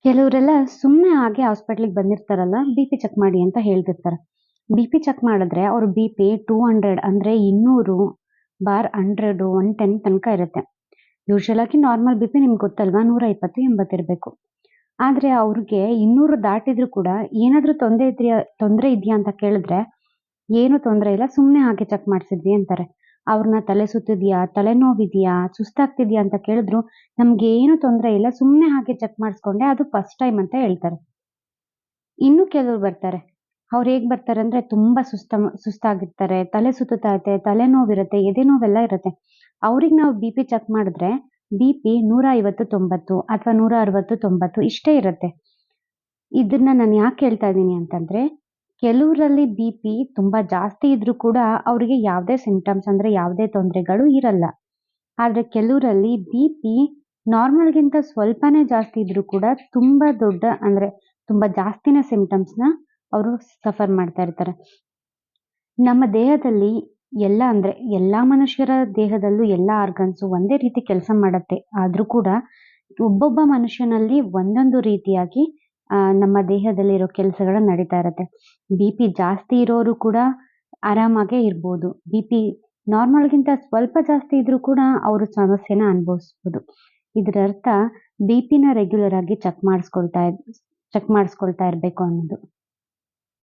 ಕೆಲವರೆಲ್ಲ ಸುಮ್ನೆ ಹಾಗೆ ಹಾಸ್ಪಿಟ್ಲಿಗೆ ಬಂದಿರ್ತಾರಲ್ಲ, ಬಿ.ಪಿ ಚೆಕ್ ಮಾಡಿ ಅಂತ ಹೇಳ್ತಿರ್ತಾರೆ. ಬಿ.ಪಿ ಚೆಕ್ ಮಾಡಿದ್ರೆ ಅವ್ರ ಬಿ.ಪಿ 200 ಅಂದ್ರೆ 200/100, 110 ತನಕ ಇರುತ್ತೆ. ಯೂಶುವಲ್ ಆಗಿ ನಾರ್ಮಲ್ ಬಿ.ಪಿ ನಿಮ್ಗೆ ಗೊತ್ತಲ್ವಾ 120, 80 ಇರಬೇಕು. ಆದ್ರೆ ಅವ್ರಿಗೆ 200 ದಾಟಿದ್ರು ಕೂಡ ಏನಾದ್ರೂ ತೊಂದ್ರೆ ಇದೆಯಾ ಅಂತ ಕೇಳಿದ್ರೆ, ಏನು ತೊಂದ್ರೆ ಇಲ್ಲ ಸುಮ್ನೆ ಹಾಗೆ ಚೆಕ್ ಮಾಡ್ಸಿದ್ವಿ ಅಂತಾರೆ. ಅವ್ರನ್ನ ತಲೆ ಸುತ್ತಿದ್ಯಾ, ತಲೆನೋವಿದ್ಯಾ, ಸುಸ್ತಾಗ್ತಿದ್ಯಾ ಅಂತ ಕೇಳಿದ್ರು, ನಮ್ಗೇನು ತೊಂದ್ರೆ ಇಲ್ಲ ಸುಮ್ನೆ ಹಾಗೆ ಚೆಕ್ ಮಾಡಿಸ್ಕೊಂಡೆ ಅದು ಫಸ್ಟ್ ಟೈಮ್ ಅಂತ ಹೇಳ್ತಾರೆ. ಇನ್ನು ಕೆಲವ್ರು ಬರ್ತಾರೆ. ಅವ್ರು ಹೇಗ್ ಬರ್ತಾರೆ ಅಂದ್ರೆ ತುಂಬಾ ಸುಸ್ತಾಗಿರ್ತಾರೆ, ತಲೆ ಸುತ್ತುತ್ತಾ ಇರುತ್ತೆ, ತಲೆನೋವಿರುತ್ತೆ, ಎದೆ ನೋವೆಲ್ಲ ಇರುತ್ತೆ. ಅವ್ರಿಗೆ ನಾವು ಬಿ.ಪಿ ಚೆಕ್ ಮಾಡಿದ್ರೆ ಬಿ.ಪಿ 150-90 ಅಥವಾ 160-90 ಇಷ್ಟೇ ಇರುತ್ತೆ. ಇದನ್ನ ನಾನು ಯಾಕೆ ಹೇಳ್ತಾ ಇದ್ದೀನಿ ಅಂತಂದ್ರೆ, ಕೆಲವ್ರಲ್ಲಿ ಬಿ.ಪಿ ತುಂಬಾ ಜಾಸ್ತಿ ಇದ್ರೂ ಕೂಡ ಅವ್ರಿಗೆ ಯಾವುದೇ ಸಿಂಪ್ಟಮ್ಸ್ ಅಂದ್ರೆ ಯಾವುದೇ ತೊಂದರೆಗಳು ಇರಲ್ಲ. ಆದ್ರೆ ಕೆಲವ್ರಲ್ಲಿ ಬಿ.ಪಿ ನಾರ್ಮಲ್‌ಗಿಂತ ಸ್ವಲ್ಪನೇ ಜಾಸ್ತಿ ಇದ್ರೂ ಕೂಡ ತುಂಬಾ ದೊಡ್ಡ ಅಂದ್ರೆ ತುಂಬಾ ಜಾಸ್ತಿನೇ ಸಿಂಪ್ಟಮ್ಸ್‌ನ ಅವರು ಸಫರ್ ಮಾಡ್ತಾ ಇರ್ತಾರೆ. ನಮ್ಮ ದೇಹದಲ್ಲಿ ಅಂದ್ರೆ ಎಲ್ಲಾ ಮನುಷ್ಯರ ದೇಹದಲ್ಲೂ ಎಲ್ಲಾ ಆರ್ಗನ್ಸು ಒಂದೇ ರೀತಿ ಕೆಲಸ ಮಾಡತ್ತೆ. ಆದ್ರೂ ಕೂಡ ಒಬ್ಬೊಬ್ಬ ಮನುಷ್ಯನಲ್ಲಿ ಒಂದೊಂದು ರೀತಿಯಾಗಿ ನಮ್ಮ ದೇಹದಲ್ಲಿರೋ ಕೆಲಸಗಳು ನಡೀತಾ ಇರತ್ತೆ. ಬಿ.ಪಿ ಜಾಸ್ತಿ ಇರೋರು ಕೂಡ ಆರಾಮಾಗೇ ಇರ್ಬೋದು. ಬಿ.ಪಿ ನಾರ್ಮಲ್‌ಗಿಂತ ಸ್ವಲ್ಪ ಜಾಸ್ತಿ ಇದ್ರೂ ಕೂಡ ಅವರು ಸಮಸ್ಯೆನ ಅನುಭವಿಸ್ಬೋದು. ಇದರರ್ಥ ಬಿ.ಪಿನ ರೆಗ್ಯುಲರ್ ಆಗಿ ಚೆಕ್ ಮಾಡಿಸ್ಕೊಳ್ತಾ ಇರ್ಬೇಕು ಅನ್ನೋದು.